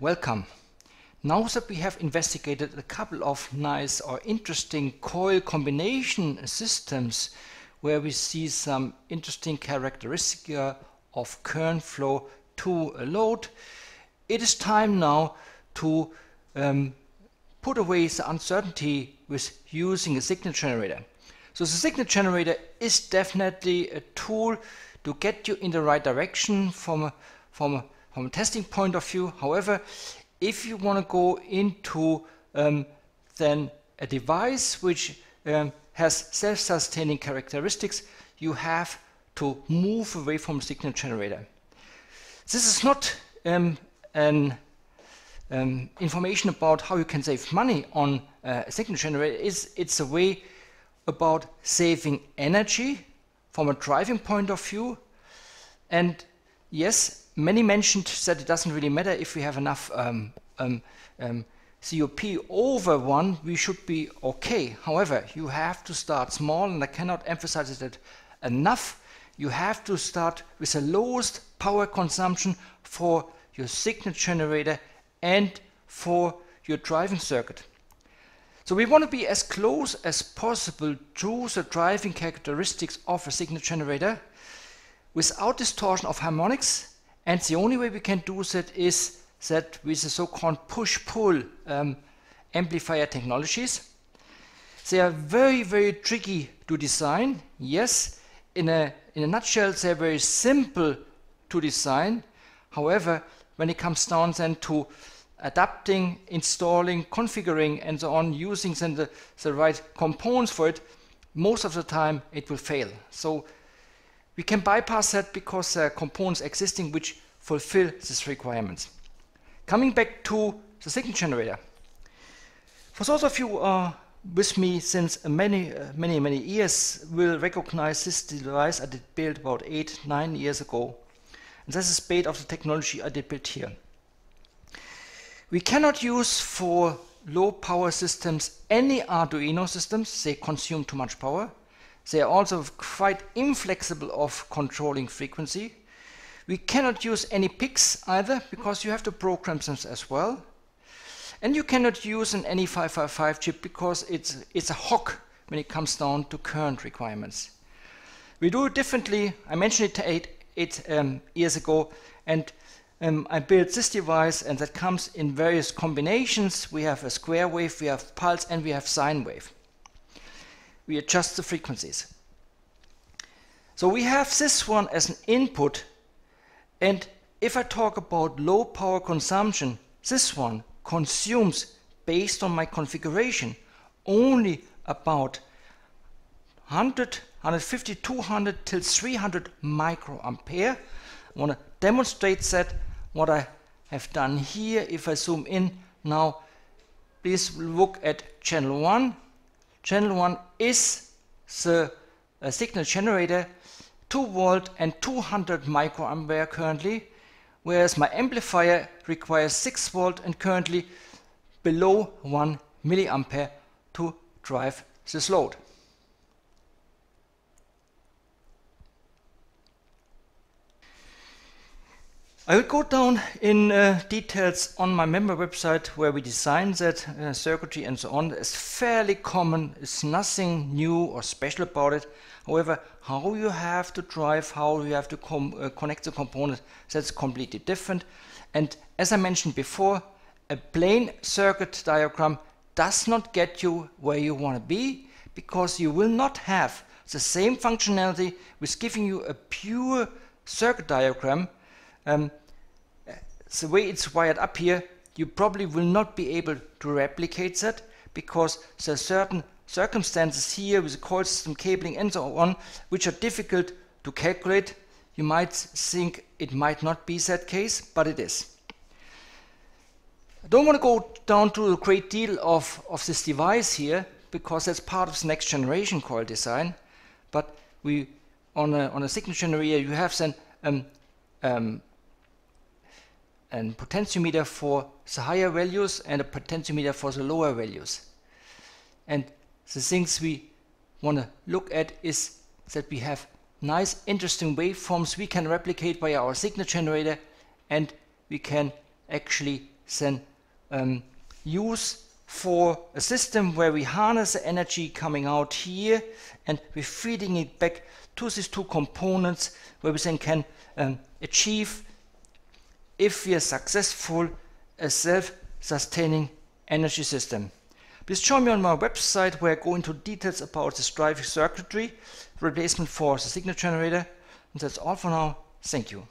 Welcome. Now that we have investigated a couple of nice or interesting coil combination systems where we see some interesting characteristics of current flow to a load, it is time now to put away the uncertainty with using a signal generator. So the signal generator is definitely a tool to get you in the right direction from a testing point of view. However, if you want to go into then a device which has self-sustaining characteristics, you have to move away from signal generator. This is not information about how you can save money on a signal generator. It's a way about saving energy from a driving point of view. And yes, many mentioned that it doesn't really matter if we have enough COP over 1, we should be okay. However, you have to start small, and I cannot emphasize it enough. You have to start with the lowest power consumption for your signal generator and for your driving circuit. So we want to be as close as possible to the driving characteristics of a signal generator without distortion of harmonics. And the only way we can do that is that with the so-called push-pull amplifier technologies. They are very, very tricky to design. Yes, in a nutshell, they're very simple to design. However, when it comes down then to adapting, installing, configuring, and so on, using then the right components for it, most of the time it will fail. So we can bypass that because there are components existing which fulfill these requirements. Coming back to the signal generator. For those of you who are with me since many years will recognize this device I did build about 8-9 years ago. And this is based of the technology I did build here. We cannot use for low power systems any Arduino systems. They consume too much power. They are also quite inflexible of controlling frequency. We cannot use any PICs either because you have to program them as well. And you cannot use an NE 555 chip because it's a hog when it comes down to current requirements. We do it differently. I mentioned it eight years ago, and I built this device, and that comes in various combinations. We have a square wave, we have pulse, and we have sine wave. We adjust the frequencies. So we have this one as an input, and if I talk about low power consumption, this one consumes, based on my configuration, only about 100, 150, 200 till 300 microampere. I want to demonstrate that what I have done here. If I zoom in now, please look at channel 1. Channel 1 is the signal generator, 2 volt and 200 microampere currently, whereas my amplifier requires 6 volt and currently below 1 milliampere to drive this load. I will go down in details on my member website where we design that circuitry and so on. It's fairly common, it's nothing new or special about it. However, how you have to drive, how you have to connect the components, that's completely different. And as I mentioned before, a plain circuit diagram does not get you where you want to be, because you will not have the same functionality with giving you a pure circuit diagram. The way it's wired up here, you probably will not be able to replicate that, because there are certain circumstances here with the coil system, cabling and so on, which are difficult to calculate. You might think it might not be that case, but it is. I don't want to go down to a great deal of this device here, because that's part of the next generation coil design. But we on a signal generator, you have then and potentiometer for the higher values and a potentiometer for the lower values. And the things we want to look at is that we have nice interesting waveforms we can replicate by our signal generator, and we can actually then use for a system where we harness the energy coming out here and we're feeding it back to these two components, where we then can achieve, if we are successful, a self-sustaining energy system. Please join me on my website where I go into details about this driving circuitry, replacement for the signal generator. And that's all for now. Thank you.